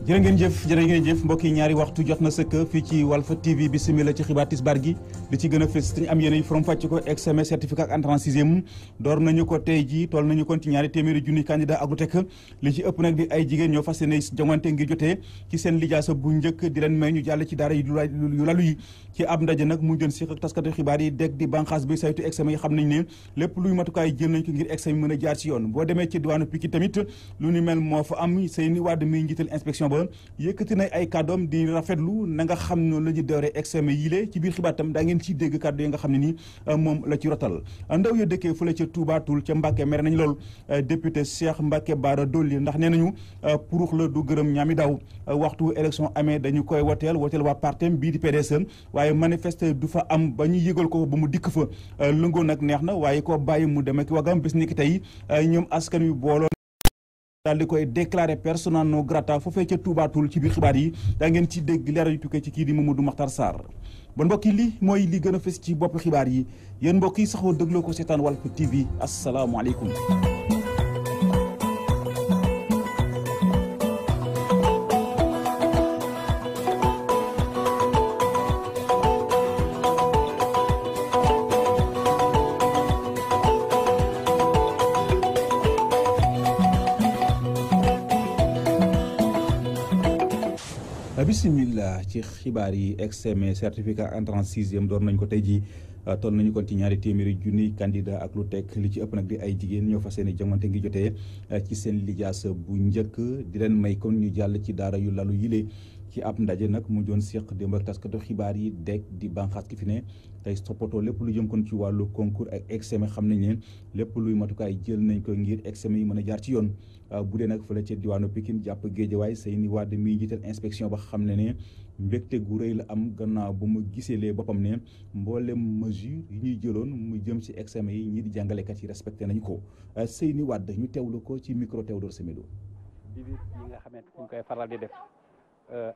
jërë ngeen jëf mbokk yi ñaari waxtu jot na sëkk fii ci Walf TV bisimila ci xibaar tisbaar gi li ci gën a fës te ñu am yéen forom fàcc ko examen certificat ak entrée en sixième door nañu ko tey ji toll nañu kon ci ñaari téeméeri junni candidat ak lu tekk li ci ëpp nag di ay jigéen ñoo fas yéene jongante ngir jotee ci seen lijaasa bu njëkk di leen may ñu jàll ci daara yu lalu yi ci ab ndaje nag mu doon si ak taskatu xibaar yi dégg di banqaas bi saytu examen yi xam nañ ne lépp luy matukaay jël nañ ko ngir examen mën a jaar ci yoon boo demee ci diwaanu Pikine tamit lu ni mel moo fa am Seyni Wade mi njiital inspection ba yëkkati na ay kàddoom di rafetlu na nga xam noonu la ñu dooree examen yile ci biir xibaar tam daa ngeen ciy dégg kàddu yi nga xam ne ni moom la ci rotal ndaw ya dëkkee fële ca Touba Toul ca Mbàkke mere nañ lool député Cheikh Mbacke Bara Dolly ndax nee nañu purux la du gërëm ñaami daw waxtu élection amee dañu koy woteel waa partem bii di PDS waaye manifester du fa am ba ñu yëgal ko ba mu dikk fa lëngoo nag neex na waaye ko bàyyi mu dem ak wagam bis ni ki tey ñoom askan wi booloo daal di koy déclaré persona non grata foofee ca Touba Toul ci biir xibaar yi daa ngeen ci dégg leeral yu tukkee ci kii di Mamadou Makhtar Sarr bon mbokk yi li mooy li gën a fës ci bopp xibaar yi yéen mbokk yi saxoo dégloo ko seetaan Walf TV asalaamaaleykum. bismillah ci xibaar yi examen certificat entrée en sixième door nañ ko tey jii toll nañu kon ci ñaari téeméeri junni candidat ak lu tekk li ci ëpp nag di ay jigéen ñoo fas yéene jongante ngi jotee ci seen lijaasa bu njëkk di leen may kon ñu jàll ci daara yu lalu yile ci ab ndaje nag mu doon séq démb ak taskatu xibaar yi dégg di banqaas ki fi ne tey toppatoo lépp lu jëm kon ci wàllu concours ak examen xam nañ ne lépp luy matukaay jël nañ ko ngir examen yi mën a jaar ci yoon bu dee nag fële ca diwaanu Pikine jàpp Géejawaay Seyni Wade mi jiital inspection ba xam ne mbégte gu rëy la am gannaaw ba mu giseelee boppam ne mboolem mesure yi ñuy jëloon mu jëm ci examen yi ñi di jàngalekat yi respecté nañu ko Seyni Wade ñu teewlu ko ci micro Théodore Semedo. di yi nga xamante ñu koy faral di def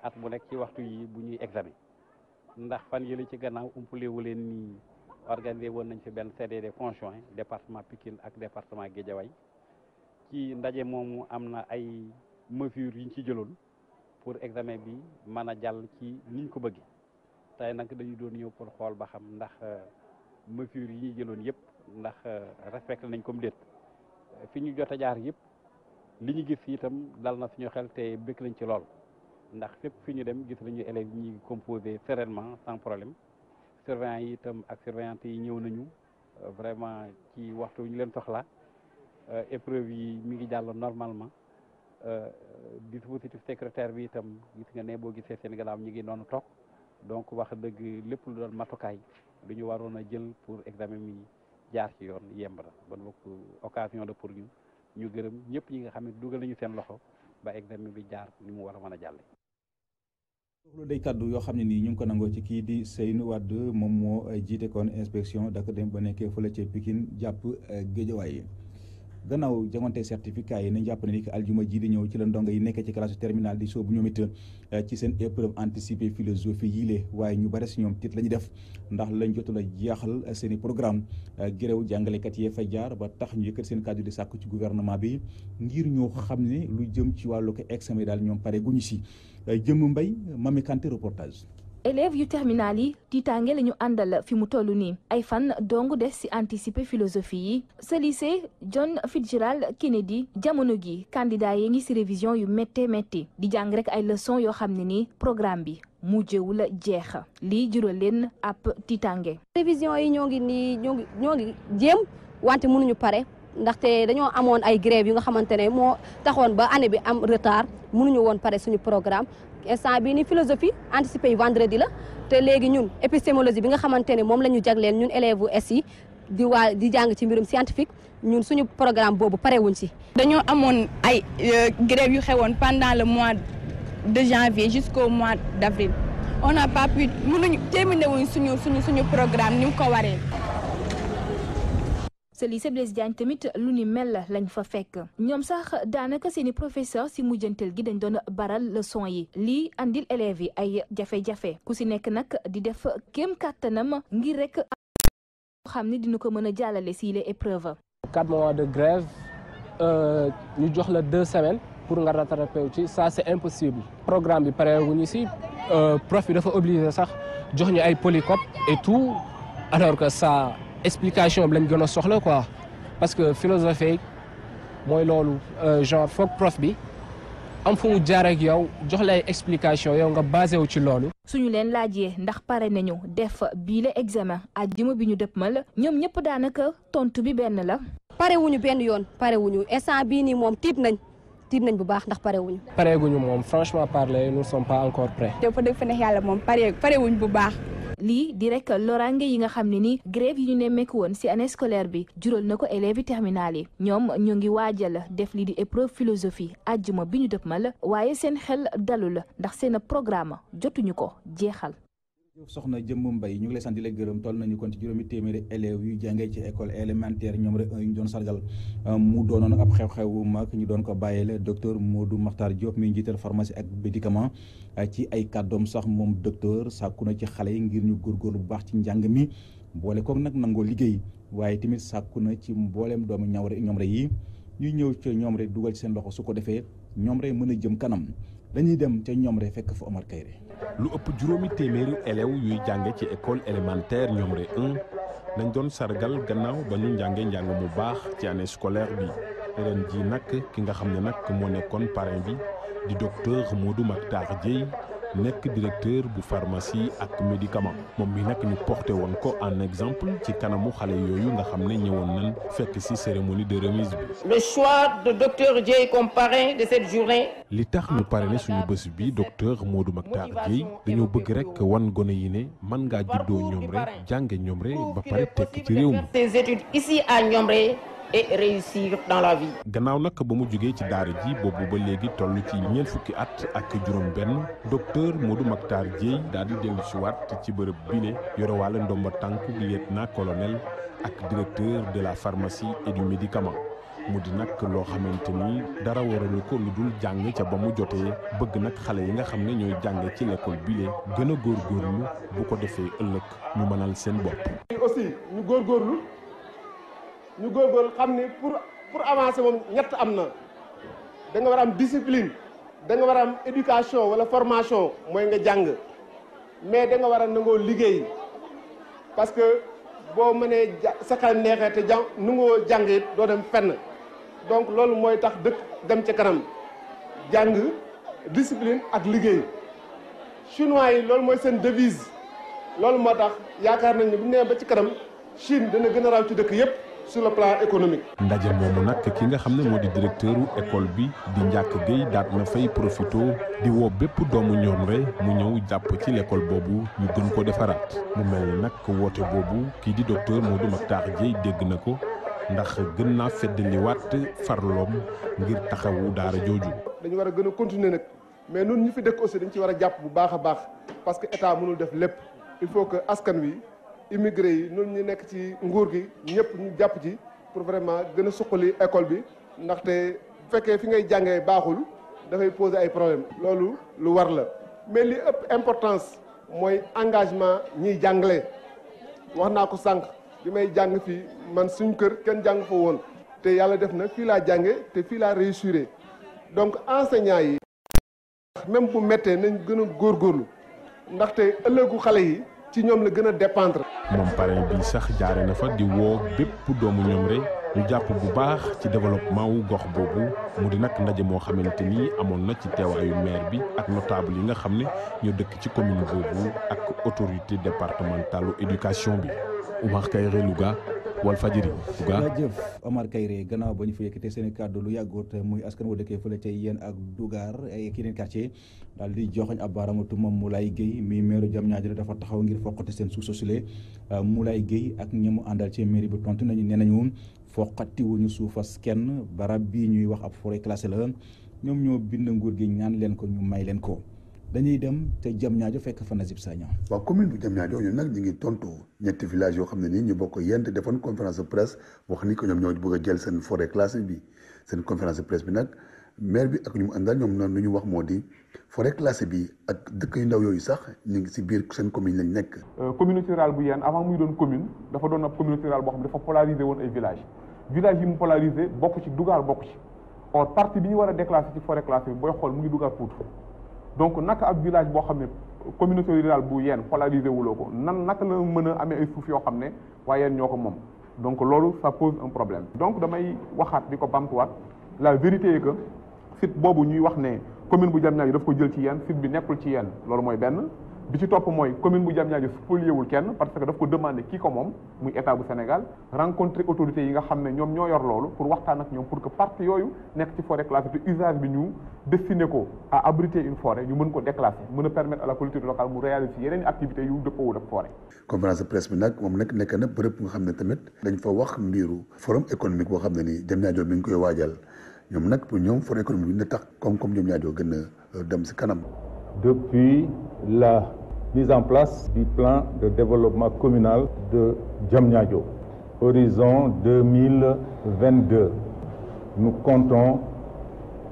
at bu nekk ci waxtu yi bu ñuy examen ndax fan yële ci gannaaw umpalewu leen ni organisé woon nañ fi benn CDD conjoint département Pikine ak département Guédiawaye ci ndaje moomu am na ay mesures yi ñu ci jëloon pour examen bi mën a jàll ci niñ ko bëggee tey nag dañu doon ñëw pour xool ba xam ndax mesures yi ñuy jëloon yëpp ndax respecté nañ comme déet fi ñu jot a jaar yëpp li ñu gis itam dal na suñu xel te bëgg nañ ci lool ndax fépp fi ñu dem gis nañu élèves yi ñuy composé sereinement sans problème surveillants yi itam ak surveillantes yi ñëw nañu vraiment ci waxtu ñu leen soxla épreuve yi mi ngi jàll normalement dispositif sécuritaire bi itam gis nga ne boo gisee seen gannaaw ñu ngi noonu toog donc wax dëgg lépp lu doon matukaay lu ñu waroon a jël pour examen mi jaar ci yoon yemb na bon bokk occasion de pour ñu gërëm ñëpp ñi nga xam ne dugal nañu seen loxo ba examen bi jaar ni mu war a mën a jàlle loolu day kaddu yoo xam ne nii ñu ngi ko nangoo ci kii di Seyni Wade moom moo jiite kon inspection dak dem ba nekkee fële ca Pikine jàpp Géejawaay gannaaw jangante certificat yi nañ jàpp ne ni que aljuma ji di ñëw ci la ndongo yi nekkee ci classe terminale di soobu ñoom it ci seen épreuve anticipée philosophie yile waaye ñu bari si ñoom tiit la ñu def ndax lañ jotul a jeexal seen i programme gréew jàngalekat yee fay jaar ba tax ñu yëkkat seen kàddu di sàkku ci gouvernement bi ngir ñoo xam ne lu jëm ci wàllu ko examen daal ñoom pare guñu si jëm mbay Mami Kanté reportage. élèves yu terminal yi tiitaange la ñu àndal fi mu toll nii ay fan dong des ci anticiper philosophie yi sa lycée John Fitzgerald Kennedy jamono gi candidat yi ngi ci révision yu métti di jàng rek ay leçons yoo xam ne nii programme bi mujjewul jeex lii jural leen ab tiitaange. révision yi ñoo ngi jéem wante mënuñu pare ndaxte dañoo amoon ay grève yu nga xamante ne moo taxoon ba année bi am retard mënuñu woon pare suñu programme. instant bii ni philosophie anticipé yi vendredi la te léegi ñun épistémologie bi nga xamante ne moom la ñu jagleel ñun élèves u S yi di jàng ci mbirum scientifique ñun suñu programme boobu parewuñ si. dañoo amoon ay grève yu xewoon pendant le mois de janvier jusqu'au mois d'avril on n'a pas pu mënuñu terminé wuñ suñu programme ni mu ko waree. sa lycée Blaise Diagne tamit lu ni mel lañ fa fekk ñoom sax daanaka seeni professeur si mujjantel gi dañ doon baral leçon yi lii andil élèves yi ay jafe-jafe ku si nekk nag di def kéem kàttanam ngir rek xam ni dina ko mën a jàllale si les épreuves. 4 mois de grève ñu jox la 2 semaines pour nga rattraper wu ci ça c'est impossible. programme bi pareeguñu si prof bi dafa obligé sax jox ñu ay polycope et tout alors que ça explication bi lañ gën a soxla quoi parce que philosophie mooy loolu genre foog prof bi am fu mu jaar ak yow jox lay explication yow nga basé wu ci loolu. suñu leen laajee ndax pare nañu def biile examen àjjuma bi ñu dëppmal ñoom ñëpp daanaka tontu bi benn la. pare wuñu benn yoon pare wuñu instant bii nii moom tiit nañ bu baax ndax pare wuñu. pareeguñu moom franchement parler nous ne sommes pas encore prêts. te fa dëgg fa neex yàlla moom pare wuñ bu baax. lii di rek loraange yi nga xam ne ni grève yi ñu nemmeeku woon ci année scolaire bi jural na ko élèves yi terminale yi ñoom ñu ngi waajal def lii di épreuve philosophie àjjuma bi ñu dëppmal waaye seen xel dalul ndax seen programme jotuñu ko jeexal. soxna Jëmm Mbay ñu ngi lay sant di la gërëm toll nañu kon ci juróomi téeméeri élèves yu jàngee ci école élémentaire ñoom rek ñu doon sargal mu doonoon ab xew-xew mag ñu doon ko bàyyile docteur Modou Makhtar Diop mi njiital pharmacie ak médicament ci ay kàddoom sax moom docteur sàkku na ci xale yi ngir ñu góorgóorlu bu baax ci njàng mi boole koog nag nangoo liggéey waaye tamit sàkku na ci mbooleem doomu ñoom rek yi ñuy ñëw ca ñoom rek dugal ci seen loxo su ko defee ñoom rek mën a jëm kanam dañuy dem ca ñoom rek fekk fa Omar Kayre. lu ëpp juróomi téeméeri élèves yuy jànge ci école élémentaire Ñomre 1 nañ doon sargal gannaaw ba ñu njànge njàng mu baax ci année scolaire bi ren ji nag ki nga xam ne nag moo nekkoon parrain bi di docteur Modou Makhtar Dieye nekk directeur bu pharmacie ak médicament moom mi nag ñu porté woon ko en exemple ci kanamu xale yooyu nga xam ne ñëwoon nañ fekk ci cérémonie de remise bi. Le choix de docteur Dieye comme parrain de cette journée. li tax ñu parrainé suñu bés bi docteur Modou Makhtar Dieye dañoo bëgg rek wan gone yi ne mën ngaa juddoo Ñomre jànge Ñomre ba pare tekk ci réew mi. Ses études ici à Ñomre et réussir dans la vie. gannaaw nag ba mu jógee ci daara ji boobu ba léegi toll ci ñeent fukki at ak juróom-benn docteur Modou Makhtar Dieye daal di dellu si waat ci bërëb bile yore wàlla ndomba tànk lieutenant colonel ak directeur de la pharmacie et du médicament mu di nag loo xamante ni dara waralu ko lu dul jàng ca ba mu jotee bëgg nag xale yi nga xam ne ñooy jàng ci l'école bile gën a góorgóorlu bu ko defee ëllëg ñu mënal seen bopp. aussi ñu góorgóorlu xam ni pour avancer moom ñett am na da nga war a am discipline da nga war a am éducation wala formation mooy nga jàng mais da nga war a nangoo liggéey parce que boo mënee sa xel neexee te nangoo jàng it doo dem fenn donc loolu mooy tax dëkk dem ca kanam jàng discipline ak liggéey chinois yi loolu mooy seen devise loolu moo tax yaakaar nañ ne bu ñu nee ba ci kanam Chine dana gën a raw ci dëkk yépp sur le plan économique. ndaje moomu nag ki nga xam ne moo di directeur école bi di Ndiak Gueye daat na fay profito di woo bépp doomu Ñomre mu ñëw jàpp ci l'école boobu ñu gën ko defaraat mu mel ni nag woote boobu kii di docteur Modou Makhtar Dieye dégg na ko ndax gën naa feddaliwaat farloom ngir taxawu daara jooju. dañu war a gën a continuer nag mais ñun ñu fi dëkk aussi dañ ci war a jàpp bu baax a baax parce que état mënul def lépp il faut que askan wi. immigré yi ñun ñu nekk ci nguur gi ñëpp ñu jàpp ci pour vraiment gën a suqali école bi ndaxte bu fekkee fi ngay jàngee baaxul dafay poser ay problème loolu lu war la mais li ëpp importance mooy engagement ñiy jàngale wax naa ko sànq bi may jàng fii man suñ kër kenn jàng fa woon te yàlla def na fii laa jànge te fii laa réussir donc enseignants yi même bu méttee nañ gën a góorgóorlu ndaxte ëllëgu xale yi ci ñoom la gën a dépendre. moom parrain bi sax jaare na fa di woo bépp doomu Ñomre ñu jàpp bu baax ci développement wu gox boobu mu di nag ndaje moo xamante ni amoon na ci teewaayu maire bi ak notable yi nga xam ne ñoo dëkk ci commune boobu ak autorité départementale éducation bi Oumar Kayre Louga Walfadjri Louga. jëf Omar Kayre gannaaw ba ñu fa yëkkatee seen kàddu lu yàggut muy askan wa dëkkee fële ca yéen ak Dougar ay yeneen quartier daal di joxoñ ab baaraamatu moom Moulay Gueye mi maire Diamniadio dafa taxaw ngir foqate seen suuf soosule Moulay Gueye ak ñi mu àndal ci mairie bi tontu nañu nee nañu foqati wuñu suufas kenn barab bii ñuy wax ab forêt classée la ñoom ñoo bind nguur gi ñaan leen ko ñu may leen ko dañuy dem te Diamniadio fekk fa Nazib Sagna. waaw commune bu Diamniadio ñun nag ñu ngi tontu ñetti village yoo xam ne nii ñu bokk yent defoon conférence de presse wax ni ko ñoom ñoo bëgg a jël seen forêt classée bi seen conférence de presse bi nag maire bi ak ñu mu àndal ñoom noonu lu ñu wax moo di forêt classée bi ak dëkk yu ndaw yooyu sax ñu ngi si biir seen commune lañ nekk. communauté rurale bu yéen avant muy doon commune dafa doon ab communauté rurale boo xam ne dafa polarisé woon ay village yi mu polarisé bokk ci Dougar bokk ci or partie bi ñu war a déclasser ci forêt classée bi booy xool mu ngi dugal Pout donc naka ab village boo xam ne communauté rurale bu Yène polarisé wuloo ko naka la mën a amee ay suuf yoo xam ne waa Yène ñoo ko moom donc loolu ça pose un problème donc damay waxaat di ko bamtuwaat la vérité est que site boobu ñuy wax ne commune bu Diamniadio daf ko jël ci Yène site bi nekkul ci Yène loolu mooy benn bi ci topp mooy commune bu Diamniadio spoliéwul kenn parce que daf ko demandé kii ko moom muy état bu Sénégal rencontrer autorités yi nga xam ne ñoom ñoo yor loolu pour waxtaan ak ñoom pour que partie yooyu nekk ci forêt classée te usage bi ñu destiné ko à abriter une forêt ñu mën ko déclasser mën a permettre à la collectivité locale mu réaliser yeneen activités yu dëppoowul ak forêt. conférence de presse bi nag moom nag nekk na bërëb nga xam ne tamit dañ fa wax mbiru forum économique boo xam ne ni Diamniadio mi ngi koy waajal ñoom nag pour ñoom forum économique bi na tax koom-koom Diamniadio gën a dem si kanam. Depuis la mise en place du plan de développement communal de Diamniadio, horizon 2022, nous comptons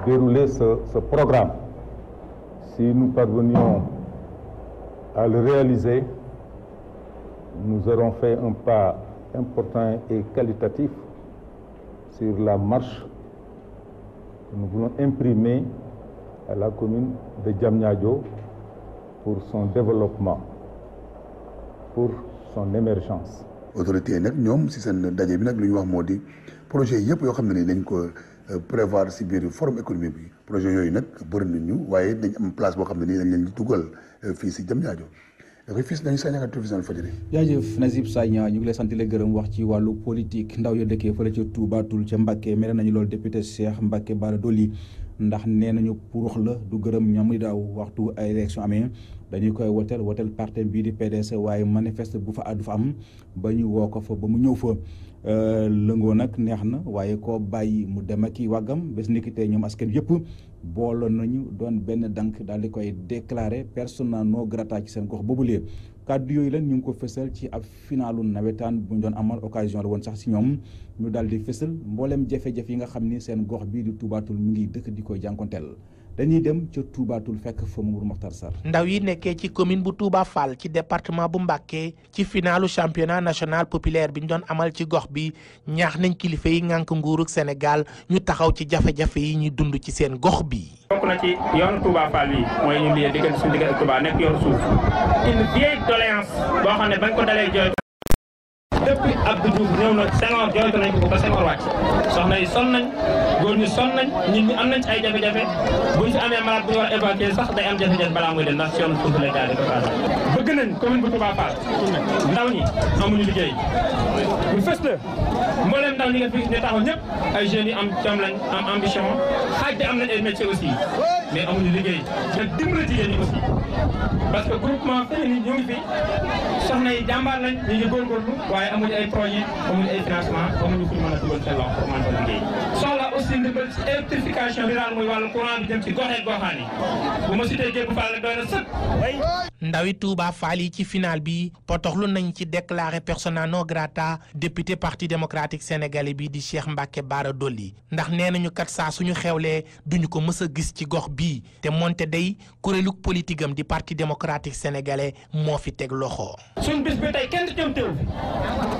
dérouler ce programme. Si nous parvenions à le réaliser, nous aurons fait un pas important et qualitatif sur la marche que nous voulons imprimer à la commune de Diamniadio pour son développement, pour son émergence. autorité yi nag ñoom si seen daje bi nag lu ñu wax moo di projet yëpp yoo xam ne ni dañ ko prévoir si biir forum économique bi projet yooyu nag bëri nañu waaye dañ am place boo xam ne nii dañ leen di dugal fii si Diamniadio dafay fii si nañu Sagna télévision Walfadjri. jaajëf Nazib Sagna ñu ngi lay sant di la gërëm wax ci wàllu politique ndaw ya dëkkee fële ca Touba Toul ca Mbacké mere nañu loolu député Cheikh Mbacké Bara Dolly ndax nee nañu purux la du gërëm ñoom daaw waxtu ay élection amee dañuy koy woteel parti bii di PDS waaye manifeste bu fa du fa am ba ñu woo ko fa ba mu ñëw fa lëngoo nag neex na waaye koo bàyyi mu dem ak i wàggam bés ni ki tey ñoom askan yëpp booloo nañu doon benn dank daal di koy déclaré persona non grata ci seen gox boobulee kàddu yooyu lan ñu ngi ko fësal ci ab finalu nawetaan bu ñu doon amal occasion la woon sax si ñoom ñu daal di fësal mboolem jafe-jafe yi nga xam ni seen gox bii di Touba Toul mi ngi dëkk di koy jànkonteel dañuy dem ca Touba Toul fekk fa Mamadou Mokhtar Sarr. ndaw yi nekkee ci commune bu Touba Fall ci département bu Mbacké ci finalu championnat national populaire bi ñu doon amal ci gox bi ñaax nañ kilifa yi ngànk nguurug Sénégal ñu taxaw ci jafe-jafe yi ñu dund ci seen gox bi. bokk na ci yoonu Touba Fall bi mooy ñu liyee diggante suñu diggante Touba nekk yoonu suuf une vieille doléance boo xam ne bañ ko dalee jooy depuis Abdou Diouf ñëw na Senghor jooytu nañ ko ba Senghor wàcc soxna yi sonn nañ góor ñi sonn nañ nit ñi am nañ ci ay jafe-jafe buñ fi amee malade bu ñu war a évacuer sax day am jafe-jafe balaa muy dem ndax si yoonu suuf lay jaaree ko bëgg nañ commune bu Touba Fall ndaw ñi amuñu liggéey bu fës la mbooleem ndaw ñi nga fi ne taxaw ñëpp ay jeunes yi am jom lañ am ambition xaaj de am nañ ay métiers aussi mais amuñu liggéey te dimbali jigéen ñi aussi parce que groupement féminin ñu ngi fi soxna yi jàmbaar lañ ñu ngi góorgóorlu waaye amuñu ay projet amuñu ay financement amuñu fu ñu mën a dugal seen loxo pour mën a liggéey soxla aussi ndimbal ci électrification rurale muy wàllu courant bi jëm ci goxee goxaan yi bu ma cité Gébu Fall doy na sëkk. ndawi Touba Fall yi ci final bi potoxlu nañ ci déclaré persona non grata député parti démocratique sénégalais bi di Cheikh Mbacké Bara Dolly ndax nee nañu kat saa suñu xewlee duñu ko mës a gis ci gox bii te moonte day kuréelug politique am di parti démocratique sénégalais moo fi teg loxo. suñ bis bi tey kenn du jëm teew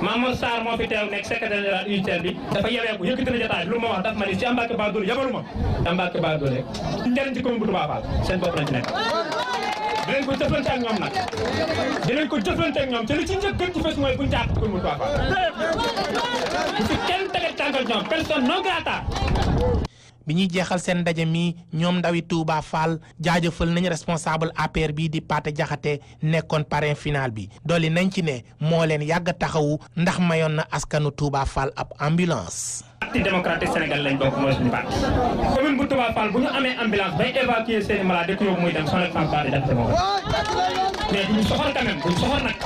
Mamadou Sarr moo fi teew nekk secrétaire général unitaire bi dafa yeweeku yëkkati na jotaay lu ma wax daf ma ni Cheikh Mbacké Bara Dolly yabalu ma Cheikh Mbacké Bara Dolly rek njëriñ ci commune bu Touba Fall seen bopp lañ ci nekk. dinañ ko jëflante ak ñoom nag dinañ ko jëflante ak ñoom te li ci njëkk gën ci fës mooy buñ jàpp commune bu Touba Fall bu fi kenn tegat tànkal ñoom personne non grata. bi ñuy jeexal seen ndaje mi ñoom ndawi Touba Fall jaajëfal nañ responsable APR bii di Pathé Diakhaté nekkoon parrain final bi dolli nañ ci ne moo leen yàgg taxawu ndax mayoon na askanu Touba Fall ab ambulance. parti démocratique Sénégal lañ bokk mooy suñu parti commune bu Touba Fall bu ñu amee ambulance bay évacuer seen i malade ko yóbbu muy dem son excellence Pathé Diakhaté moo mais duñu soxor quand même duñu soxor nag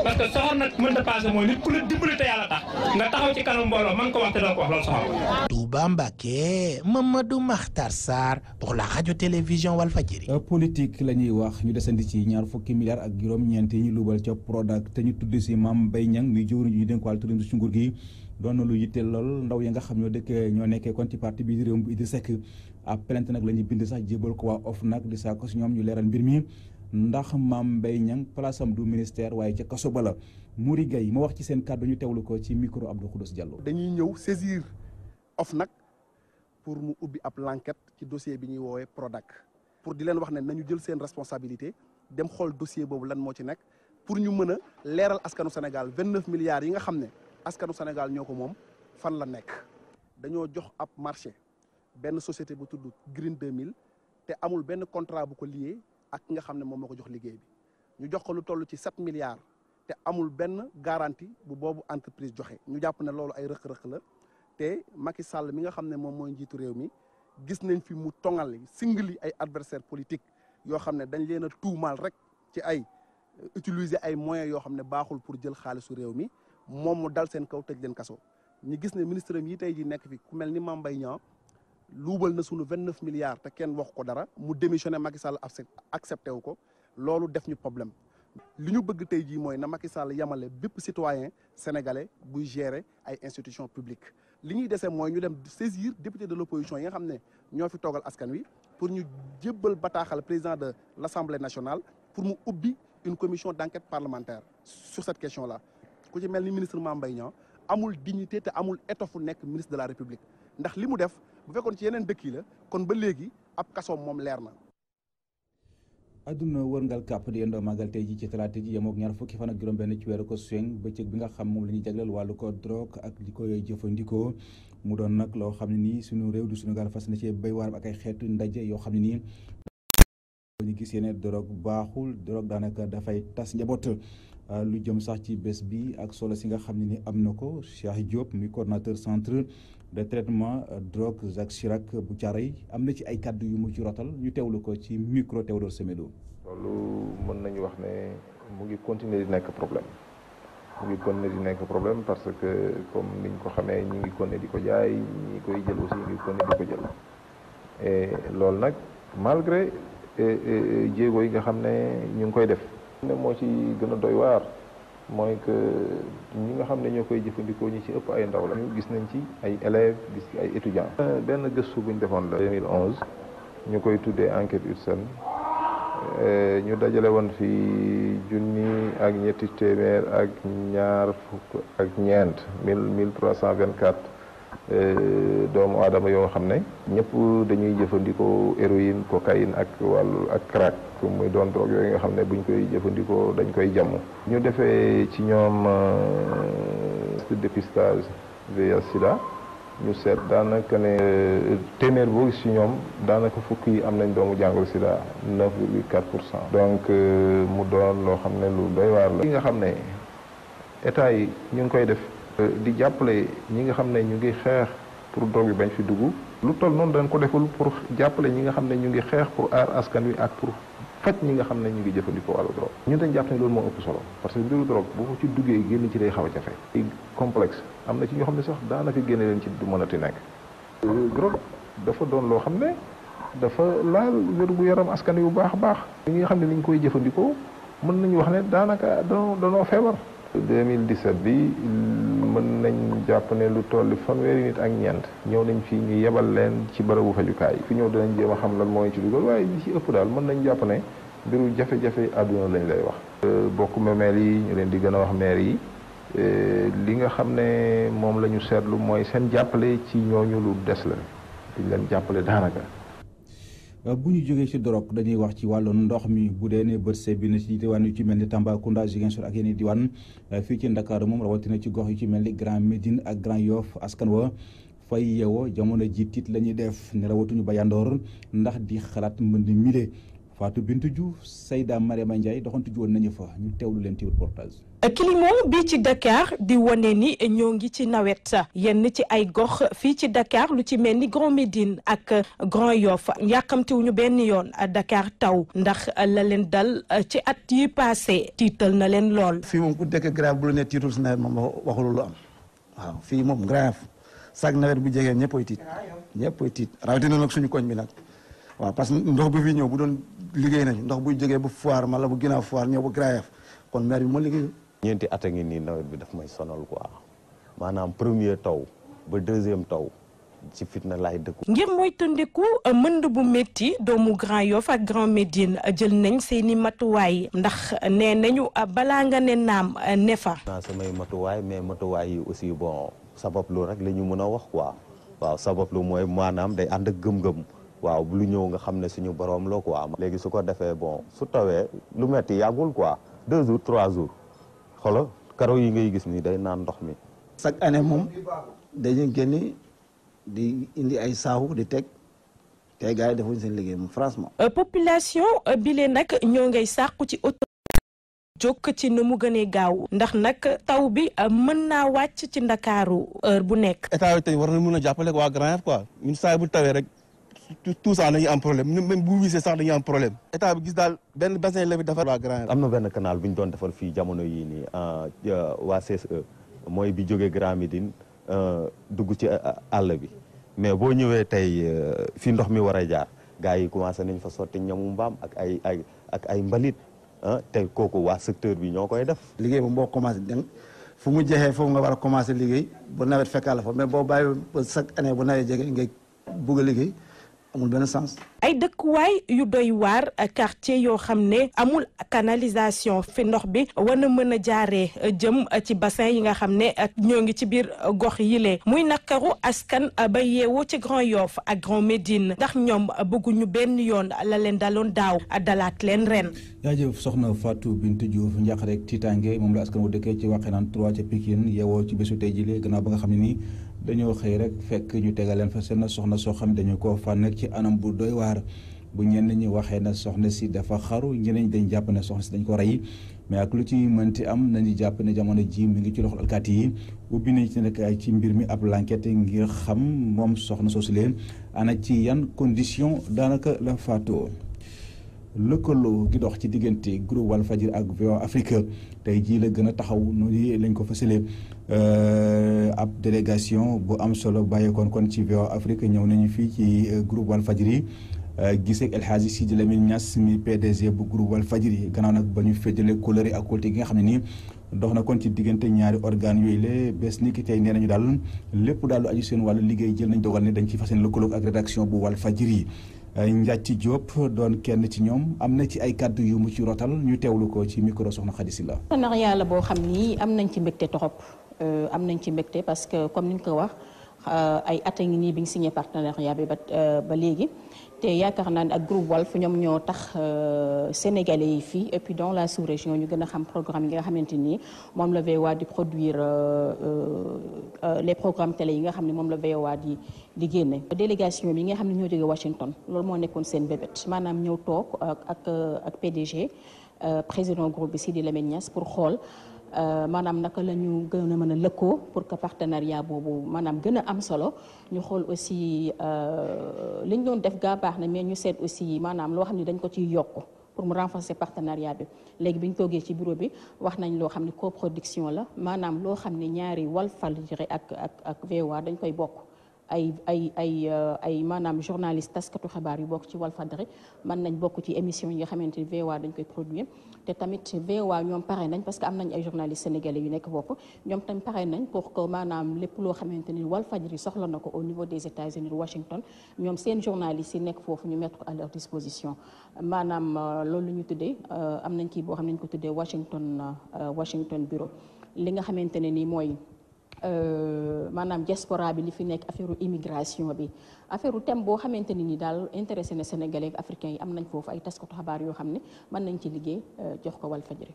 parce que soxor nag mën ta passé mooy nit ku la dimbali te yàlla tax nga taxaw ci kanam mbooloo man ko wax te doo ko wax loolu soxor. Touba Mbacké Mamadou Makhtar Sarr pour la radio télévision Walfadjri. politique la ñuy wax ñu desandi ci ñaar fukki milliards ak juróom-ñeent yi ñu lubal ca Prodac te ñu tudd si Mame Mbaye Niang muy jëwriñ ñu dénk wàllu tourisme ci nguur gi doon na lu yitteel lool ndaw ya nga xam ñoo nekkee kon ci parti bi di réew mi Idrissa Seck ab plainte nag la ñuy bind sax jébal ko waa OFNAC di saako si ñoom ñu leeral mbir mi ndax Mame Mbaye Niang place am du ministère waaye ca kaso ba la Mouri Gaye ma wax ci seen kàddu ñu teewlu ko ci micro Abdou Khoudoss Diallo. dañuy ñëw saisir OFNAC pour mu ubbi ab l'enquête ci dossier bi ñuy woowee Prodac pour di leen wax ne nañu jël seen responsabilité dem xool dossier boobu lan moo ci nekk pour ñu mën a leeral askanu Sénégal 29 milliards yi nga xam ne askanu Sénégal ñoo ko moom fan la nekk. dañoo jox ab marché benn société bu tudd Green 2000 te amul benn contrat bu ko lié ak nga xam ne moom moo ko jox liggéey bi ñu jox ko lu toll ci 7 milliards te amul benn garantie bu boobu entreprise joxe ñu jàpp ne loolu ay rëq-rëq la te Macky Sall mi nga xam ne moom mooy njiitu réew mi gis nañ fi mu tongal singali ay adversaire politique yoo xam ne dañ leen a tuumaal rek ci ay utiliser ay moyens yoo xam ne baaxul pour jël xaalisu réew mi moom mu dal seen kaw tëj leen kaso ñu gis ne ministre yi tey ji nekk fi ku mel ni Mame Mbaye Niang luubal na sunu 29 milliards te kenn wax ko dara mu démissionné Macky Sall accepté wu ko loolu def ñu problème li ñu bëgg tey jii mooy na Macky Sall yamale bépp citoyen sénégalais buy gérer ay institutions publiques li ñuy dese mooy ñu dem saisir député de l'opposition yi nga xam ne ñoo fi toogal askan wi pour ñu jébbal bataaxal président de l'Assemblée nationale pour mu ubbi une commission d'enquête parlementaire sur cette question là ku ci mel ni ministre Mame Mbaye Niang amul dignité te amul étoffe nekk ministre de la République ndax li mu def bu fekkoon ci yeneen dëkk yi la kon ba léegi ab kasoom moom leer na. adduna wërngal kàpp di yendoo màggal tey ji ci talaata ji yemook ñaar fukki fan ak juróom-benn ci weeru ko suweñ bëccëg bi nga xam moom la ñuy jagleel wàllu ko drogue ak li koy jëfandikoo mu doon nag loo xam ne nii suñu réew du Sénégal fas na ci béy waaram ak ay xeetu ndaje yoo xam ne nii ñu gis yeneen drogue baaxul drogue daanaka dafay tas njaboot lu jëm sax ci bés bi ak solo si nga xam ne ni am na ko Cheikh Diop mi coordonnateur centre de traitement drogue Jacques Chirac bu Thiaroye am na ci ay kàddu yu mu ci rotal ñu teewlu ko ci micro Théodore Semedo. loolu mën nañu wax ne mu ngi continuer di nekk problème parce que comme niñ ko xamee ñi ngi continuer di ko jaay ñi koy jël aussi ñi ngi continuer di ko jël et loolu nag malgré jéego yi nga xam ne ñu ngi koy def. ne moo ci gën a doy waar mooy que ñi nga xam ne ñoo koy jëfandikoo ñi ci ëpp ay ndaw la ñu gis nañ ci ay élèves gis ci ay étudiants. benn gëstu bu ñu defoon la 2011 ñu koy tuddee enquête UTSEN ñu dajale woon fi junni ak ñetti téeméer ak ñaar fukk ak ñeent 1324 doomu aadama yoo xam ne ñëpp dañuy jëfandikoo héroïne cocaïne ak wàllu ak crack muy doon drogue yooyu nga xam ne buñ koy jëfandikoo dañ koy jàmm. ñu defee ci ñoom dépistage VIH sida ñu seet daanaka ne téeméer boo gis ci ñoom daanaka fukk yi am nañ doomu jàngoro sida 9,4%. donc mu doon loo xam ne lu doy waar la. li nga xam ne état yi ñu ngi koy def. di jàppale ñi nga xam ne ñu ngi xeex pour drogue bi bañ fi dugg lu toll noonu dañ ko deful pour jàppale ñi nga xam ne ñu ngi xeex pour aar askan wi ak pour faj ñi nga xam ne ñu ngi jëfandikoo wàllu drogue ñun dañ jàpp ne loolu moo ëpp solo parce que mbiru drogue boo ko ci duggee génn ci day xaw a jafe complexe am na ci ñoo xam ne sax daanaka génne leen ci du mënati nekk drogue dafa doon loo xam ne dafa laal wér gu yaram askan wi bu baax a baax ñi nga xam ne ni ñu koy jëfandikoo mën nañu wax ne daanaka danoo feebar 2017 bi mën nañ jàpp ne lu toll fanweeri nit ak ñeent ñëw nañ fii ñu yebal leen ci bërëbu fajukaay fi ñëw dinañ jéem a xam lan mooy ci dugal waaye li ci ëpp daal mën nañ jàpp ne mbiru jafe-jafe àdduna lañ lay wax bokk memeel yi ñu leen di gën a wax maire yi li nga xam ne moom la ñu seetlu mooy seen jàppale ci ñooñu lu des la duñ leen jàppale daanaka bu ñu jógee ci drogue dañuy wax ci wàllu ndox mi bu dee ne bët see bi na ci diwaan yu ci mel ni Tambacounda Ziguinchor ak yeneen diwaan fii ci Ndakaaru moom rawatina ci gox yu ci mel ni Grand Médine ak Grand Yoff askan wa fay yeewoo jamono ji tiit la ñuy def ne rawatuñu ba yandoor ndax di xalaat mbënd mile Fatou Bintou Diouf Seyda Mariama Ndiaye doxantu ji woon nañu fa ñu teewlu leen ci reportage. Kilimo bi ci Dakar di wane ni ñoo ngi ci nawet yenn ci ay gox fii ci Dakar lu ci mel ni Grand Médine ak Grand Yoff yàqamtiwuñu benn yoon Dakar taw ndax la leen dal ci at yi passé tiital na leen lool. fii moom ku dëkk Grand bu la ne tiitul si nawet moom waxul lu am waaw fii moom Grand Yoff sag nawet bu jegee ñëppay tiit rawatina nag suñu koñ bi nag waaw parce que ndox bi fi ñëw bu doon liggéey nañu ndox buy jógee bu foire mala bu ginnaaw foire ñëw ba Grand Yoff kon maire bi moo liggéey. ñeenti at a ngi nii nawet bi daf may sonal quoi maanaam premier taw ba deuxième taw ci fitna laay dëkku. ngir moytandiku mënd bu métti doomu Grand Yoff ak Grand Médine jël nañ seeni matuwaay ndax nee nañu balaa nga ne naam ne fa. naa samay matuwaay mais matuwaay yi aussi bon sabab lu rek la ñu mën a wax quoi waaw sabab lu mooy maanaam day ànd ak gëm-gëm waaw lu ñëw nga xam ne suñu borom la quoi. léegi su ko defee bon su tawee lu metti yàggul quoi 2 jours 3 jours xoolal karo yi ngay gis ni day naan ndox mi. chaque année moom dañuy génn di indi ay saaku di teg te gars yi defuñ seen liggéey moom franchement. population bi leen nag ñoo ngay sàqu ci auto jokk ci nu mu gënee gaaw ndax nag taw bi mën naa wàcc ci Ndakaaru heure bu nekk. état bi tey war na mën a jàppale waa Grand Yoff quoi ñun saa bu tawee rek tout ça dañuy am problème même bu wisee sax dañuy am problème état bi gis daal benn bassin la fi defar waa Grand Yoff. am na benn canal bu ñu doon defar fii jamono yii nii waa CSE mooy bi jógee Grand Médine dugg ci àll bi mais boo ñëwee tey fi ndox mi war a jaar gars yi commencé nañ fa sotti ñamu mbaam ak ay mbalit te kooku waa secteur bi ñoo koy def. liggéey moom boo commencé dégg fu mu jeexee foofu nga war a commencé liggéey bu nawet fekkaat la fa mais boo bàyyi ba chaque année bu nawet jege ngay bugg a liggéey amul benn sens. ay dëkkuwaay yu doy waar quartier yoo xam ne amul canalisation fi ndox bi war na mën a jaaree jëm ci bassin yi nga xam ne ñoo ngi ci biir gox yile muy nakaru askan ba yeewoo ci Grand Yoff ak Grand Médine ndax ñoom bëgguñu benn yoon la leen daloon daaw dalaat leen ren. jaajëf soxna Fatou Bintou Diouf njaq rek tiitaange moom la askan wu dëkkee ci Wakhinane 3 ca Pikine yeewoo ci bésu tey jile gannaaw ba nga xam ne nii dañoo xëy rek fekk ñu tegal leen fa seen soxna soo xam ne dañu ko fànn ci anam bu doy waar bu ñenn ñi waxee na soxna si dafa xaru ñeneen dañ jàpp ne soxna si dañ ko rey mais ak lu ci mënti am nañu jàpp ne jamono ji mi ngi ci loxol alkaati yi ubbi nañ ci nag ay ci mbir mi ab l'enquête ngir xam moom soxna soosu leen ana ci yan condition daanaka la faatoo. lëkkaloo gi dox ci diggante groupe Walfadjri ak VOA Afrique tey jii la gën a taxaw noonu lañ ko fësalee ab délégation bu am solo bàyyeekoon kon ci VOA Afrique ñëw nañu fii ci groupe Walfadjri gisee El Hadji Sidi Lamine Niass mi PDG bu groupe Walfadjri gannaaw nag ba ñu féddale kóllëre ak kóolute gi nga xam ne nii dox na kon ci diggante ñaari organes yooyu la bés ni ki tey nee nañu daal lépp daal lu aju seen wàllu liggéey jël nañ dogal ne dañ ci fas yéene lëkkaloo ak rédaction bu Walfadjri. Ndiathie Diop doon kenn ci ñoom am na ci ay kàddu yu mu ci rotal ñu teewlu ko ci micro soxna Khady Sylla. partenariat la boo xam ni am nañ ci mbégte trop am nañ ci mbégte parce que comme ni nga ko wax ay at a ngi nii bi ñu signé partenariat bi ba léegi te yaakaar naa ne ak groupe Walf ñoom ñoo tax sénégalais yi fii et puis dans la sous-région ñu gën a xam programme yi nga xamante ni moom la VOA di produire les programmes télé yi nga xam ne moom la VOA di génne. délégation bi nga xam ne ñoo jógee Washington loolu moo nekkoon seen bébét maanaam ñëw toog ak PDG président groupe bi Sidi Lamine Niass pour xool maanaam naka la ñu gën a mën a lëkkoo pour que partenariat boobu maanaam gën a am solo ñu xool aussi li ñu doon def gaa baax na mais ñu seet aussi maanaam loo xam ne dañ ko ciy yokk pour mu renforcer partenariat bi léegi bi ñu toogee ci bureau bi wax nañ loo xam ne coproduction la maanaam loo xam ne ñaari Walfadjri ak VOA dañ koy bokk ay maanaam journaliste taskatu xabaar yu bokk ci Walfadjri mën nañ bokk ci émission yi nga xamante ni VOA dañ koy produire te tamit VOA ñoom pare nañ parce que am nañ ay journalistes sénégalais yu nekk foofu ñoom tamit pare nañ pour que maanaam lépp loo xamante ni Walfadjri soxla na ko au niveau des États-Unis de Washington ñoom seen journalistes yi nekk foofu ñu mettre ko à leur disposition maanaam loolu ñu tuddee am nañ kii boo xam ne ñu ko tuddee Washington bureau li nga xamante ne ni mooy maanaam diaspora bi li fi nekk affaire immigration bi affaire thème boo xamante ne ni daal intéressé na sénégalais ak africains yi am nañ foofu ay taskatu xabaar yoo xam ne mën nañ ci liggéey jox ko Walfadjri.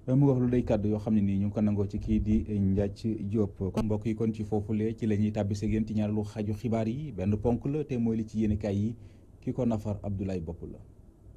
mu wax lu day kàddu yoo xam ne nii ñu ngi ko nangoo ci kii di Ndiathie Diop kon mbokk yi kon ci foofulee ci la ñuy tàbbise yéen ci ñaareelu xaju xibaar yi benn ponk la te mooy li ci yéenekaay yi ki ko nafar Abdoulaye Bopp la.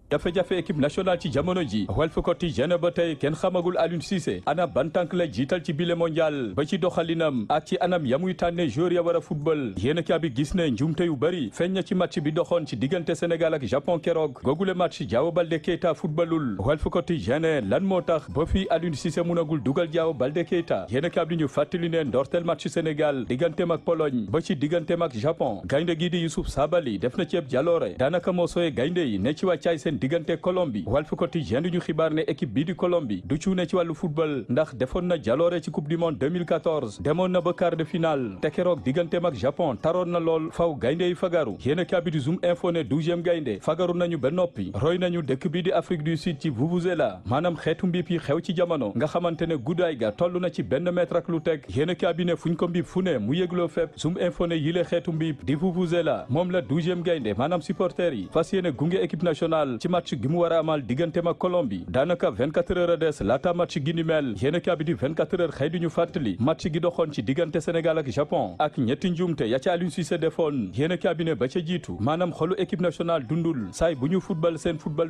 jafe-jafe équipe nationale ci jamono ji Walf Quotidien ba tey kenn xamagul Aliou Cissé ana ban tànk la jiital ci bile mondial ba ci doxalinam ak ci anam yamuy tànne joueur ya war a football yéen a bi gis ne njumte yu bëri feeñ na ci match bi doxoon ci diggante Sénégal ak Japon keroog googule match Diao Baldé Keita footballul Walf Quotidien lan moo tax ba fi Aliou Cissé munagul dugal Diao Baldé Keita yéen a bi ñu fàttali ne ndorteel match Sénégal digganteem ak Pologne ba ci digganteem ak Japon gaynde gi di Youssouf Sabaly def na ceeb jaloore daanaka moo sooyee gaynde yi ne ci wàccaay seen seen diggante Colombie Walf Quotidien di ñu xibaar ne équipe bii di Colombie du cuune ci wàllu football ndax defoon na jaloore ci coupe du monde 2014 demoon na ba quart de finale te keroog digganteem ak Japon taroon na lool faw gaynde yi fagaru yéen a bi di Zoom Info ne 12e gaynde fagaru nañu ba noppi roy nañu dëkk bii di Afrique du Sud ci vuvuzela maanaam xeetu mbiip yi xew ci jamono nga xamante ne guddaay ga toll na ci benn mètre ak lu teg yéen a bi ne fuñ ko mbiip fu ne mu yëgloo fépp Zoom Info ne yile xeetu mbiip di vuvuzela moom la 12e gaynde maanaam supporters yi fas yéene gunge équipe nationale ci match gi mu war a amal digganteem ak Colombie daanaka 24 heures a des laata match gi ni mel yéen a bi di 24 heures xëy duñu fàttali match gi doxoon ci diggante Sénégal ak Japon ak ñetti njuumte ya ca Aliou Cissé defoon yéen a bi ne ba ca jiitu maanaam xolu équipe nationale dundul saay bu ñu football seen football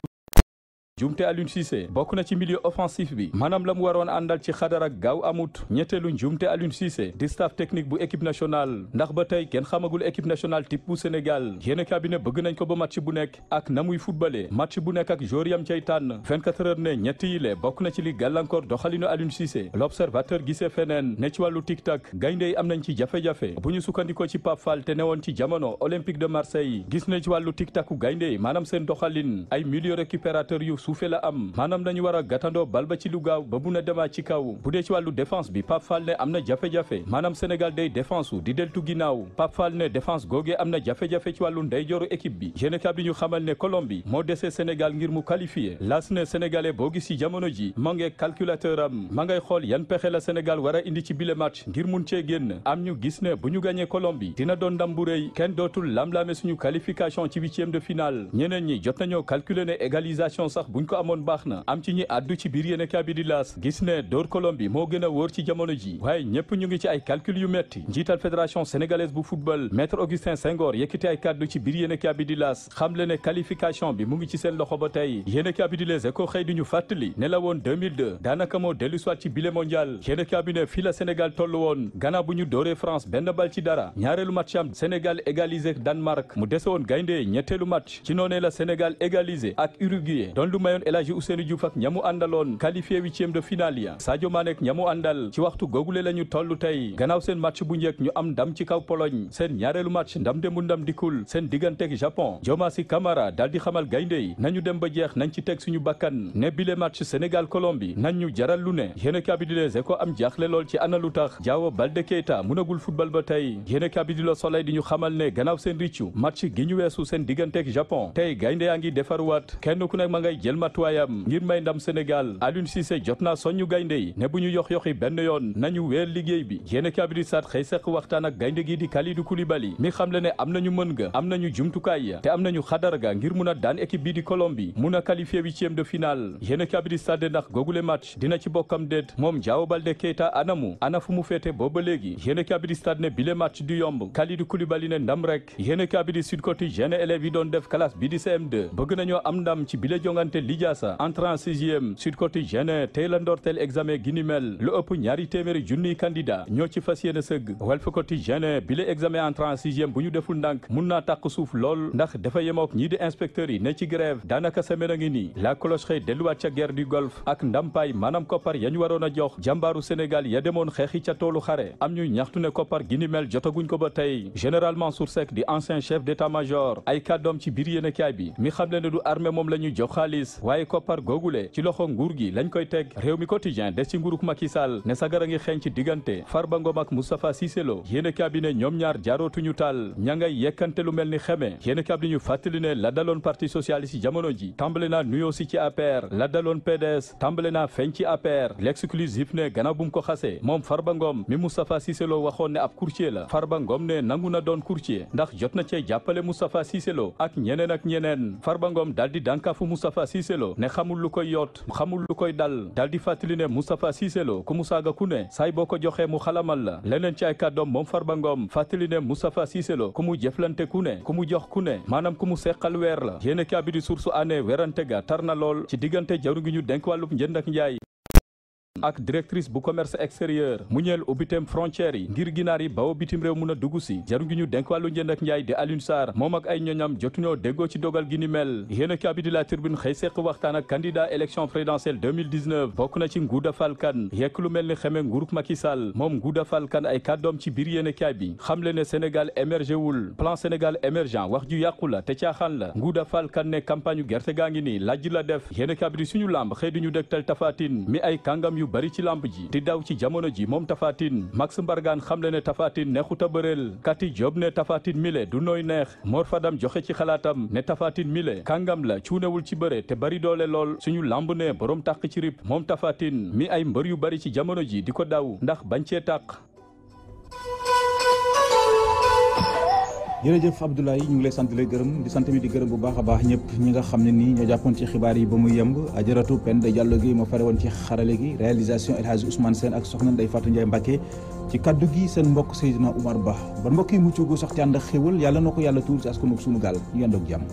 jumte Aliou Cissé bokk na ci milieu offensif bi maanaam la mu waroon àndal ci xadar ak gaaw amut ñetteelu njumte Aliou Cissé di staff technique bu équipe nationale ndax ba tey kenn xamagul équipe nationale type bu Sénégal yéen cabinet bëgg nañ ko ba match bu nekk ak na muy footballé match bu nekk ak joueur yam cay tànn 24 heures ne ñett yi le bokk na ci li gàllankoor doxalinu Aliou Cissé l'observateur gisee feneen ne ci wàllu tic-tac gaynde yi am nañ ci jafe-jafe bu ñu sukkandikoo ci Pape Fall te newoon ci jamono Olympique de Marseille gis nañ ci wàllu tic-tacu gaynde yi maanaam seen doxalin ay milieu récupérateur yu suufe la am maanaam dañu war a gàttandoo bal ba ci lu gaaw ba mun a demaat ci kaw bu dee ci wàllu défense bi Pape Fall ne am na jafe-jafe maanaam Sénégal day défense u di deltu ginnaaw Pape Fall ne défense googee am na jafe-jafe ci wàllu ndeyjooru équipe bi yéenekaay bi ñu xamal ne Colombie moo desee Sénégal ngir mu qualifié las ne sénégalais boo gis ci jamono ji ma ngay calculateur am ma ngay xool yan pexe la Sénégal war a indi ci bile match ngir mun cee génn am ñu gis ne bu ñu gàñee Colombie dina doon ndam bu rëy kenn dootul lam-laame suñu qualification ci huitième de finale ñeneen ñi jot nañoo calculer ne égalisation sax buñ ko amoon baax na am ci ñi addu ci biir yéenekaay bi di laas gis ne door Colombie moo gën a wóor ci jamono ji waaye ñëpp ñu ngi ci ay calcul yu metti njiital fédération sénégalaise bu football maître Augustin Senghor yëkkati ay kàddu ci biir yéenekaay bi di laas xamle ne qualification bi mu ngi ci seen loxo ba tey yéenekaay bi di Les Échos xëy di ñu fàttali ne la woon 2002 daanaka moo dellu soit ci bile mondial yéenekaay bi ne fii la Sénégal tollu woon gannaaw bu ñu dooree France benn bal ci dara ñaareelu match am Sénégal égalisé Danemark mu dese woon gaynde ñetteelu match ci noonee la Sénégal égalisé ak Uruguay doon lu mayoon El Hadji Ousseynou Diouf ak ñamu àndaloon qualifié huitième de finale ya Sadio Mané ak ñamu àndal ci waxtu googule la ñu toll tey gannaaw seen match bu njëkk ñu am ndam ci kaw Pologne seen ñaareelu match ndam dembu ndam dikul seen digganteeg Japon Diomansy Kamara daal di xamal gaynde yi nañu dem ba jeex nañ ci teg suñu bakkan ne bile match Sénégal Colombie nañ ñu jaral lu ne yéenekaay bi di Les Échos am jaaxle lool ci ana lu tax Diao Baldé Keita mënagul football ba tey yéenekaay bi di Le Soleil di ñu xamal ne gannaaw seen riccu match gi ñu weesu seen digganteeg Japon tey gaynde yaa ngi defaruwaat kenn ku nekk ma ngay jël matuwaayam ngir may ndam Sénégal Aliou Cissé jot naa soññu gaynde yi ne bu ñu yox-yoxi benn yoon nañu weer liggéey bi yéenekaay bi di Stades xëy seq waxtaan ak gaynde gi di Kalidou Koulibaly mi xam le ne am nañu mën ga am nañu jumtukaay ya te am nañu xadar ga ngir mun a daan équipe bi di Colombie mun a qualifié huitième de finale yéenekaay bi di Stades ndax googule match dina ci bokkam déet moom Diao Baldé Keita anamu ana fu mu féete booba léegi yéenekaay bi di Stades ne bile match du yomb Kalidou Koulibaly ne ndam rek yéenekaay bi di Sud Quotidien élèves yi doon def classe bi di CM2 bëgg nañoo am ndam ci bile jongante Lijaasa entrée en sixième Sud Quotidien tey la ndorteel examen gi ni mel lu ëpp ñaari téeméeri junniy candidat ñoo ci fas yéene sëgg Walf Quotidien bile examen entrée en sixième bu ñu deful ndànk mun naa tàq suuf lool ndax dafa yemook ñii di inspecteurs yi ne ci grève daanaka semaine a ngi nii la cloche xëy delluwaat ca guerre du golfe ak ndampaay maanaam koppar ya ñu waroon a jox jàmbaaru Sénégal ya demoon xeexi ca toolu xare am ñu ñaxtu ne koppar gi ni mel jotaguñ ko ba tey général Mansour Seck di ancien chef d'état-major ay kàddoom ci biir yéenekaay bi mi xam le ne du armée moom la ñu jox xaalis waaye koppar googule ci loxo nguur gi lañ koy teg réew mi quotidien des ci nguuruk Macky Sall ne sagara ngi xeeñ ci diggante Farba Ngom ak Moustapha Cissé Lo yéenekaay bi ne ñoom ñaar jaarootuñu taal ña ngay yekkante lu mel ni xeme yéenekaay bi ñu fàttali ne la daloon parti socialiste jamono ji tàmbale naa nuyoo si ci APR la daloon PDS tàmbale naa feeñ ci APR l'exclusif ne gannaaw bu mu ko xasee moom Farba Ngom mi Moustapha Cissé Lo waxoon ne ab courtier la Farba Ngom ne nangu na doon courtier ndax jot na cee jàppale Moustapha Cissé Lo ak ñeneen Farba Ngom daal di dànkaafu Moustapha Cissé Lo ne xamul lu koy yoot xamul lu koy dal daal di fàttali ne Moustapha Cissé Lo ku mu saaga ku ne saay boo ko joxee mu xalamal la leneen ci ay kàddoom moom Farba Ngom fàttali ne Moustapha Cissé Lo ku mu jëflante ku ne ku mu jox ku ne maanaam ku mu seqal weer la yéenekaay bi di Source A ne werante ga tar na lool ci diggante jaru ngi ñu denk wàllub njënd ak njaay ak directrice bu commerce extérieur mu ñeel ubbiteem frontières yi ngir ginaar yi bawoo bitim réew mun a dugg si jaru gi ñu denk wàllu njënd ak njaay di Alioune Sarr moom ak ay ñoñam jotuñoo déggoo ci dogal gi ni mel yéen a kaabi di la Tribune xëy seq waxtaan ak candidat élection présidentielle 2019 bokk na ci Ngouda Fall Kane yekk lu mel ni xeme nguuruk Macky Sall moom Ngouda Fall Kane ay kàddoom ci biir yéen a kaay bi xamle ne Sénégal émergé wul plan Sénégal émergent wax ju yàqu la te caaxaan la Ngouda Fall Kane ne campagne gerte gaa ngi nii lajj la def yéen a kaabi di suñu lamb xëy di ñu dégtal Tapha Tine mi ay kàngam yu bari ci lamb ji di daw ci jamono ji moom Tapha Tine Max Mbargane xamle ne Tapha Tine neexut a bëreel Kati Diop ne Tapha Tine mile du nooy neex Mor Fadam joxe ci xalaatam ne Tapha Tine mile kàngam la cuunewul ci bëre te bari doole lool suñu lamb ne borom tàq ci rip moom Tapha Tine mi ay mbër yu bari ci jamono ji di ko daw ndax bañ cee tàq. jërëjëf Abdoulaye ñu ngi lay sant di lay gërëm di sant mi di gërëm bu baax a baax ñëpp ñi nga xam ne nii ñoo jàppoon ci xibaar yi ba muy yemb ajaratu Penda Diallo gi moo fare woon ci xarale gi réalisation El Hadji Ousmane Sène ak soxna Ndeye Fatou Ndiaye Mbacké ci kaddu gi seen mbokk Seydina Oumar Ba ba mbokk yi mucc gu sax ci ànd ak xéwal yàlla na ko yàlla tuur si askan wi suñu gaal ñu yendoog jàmm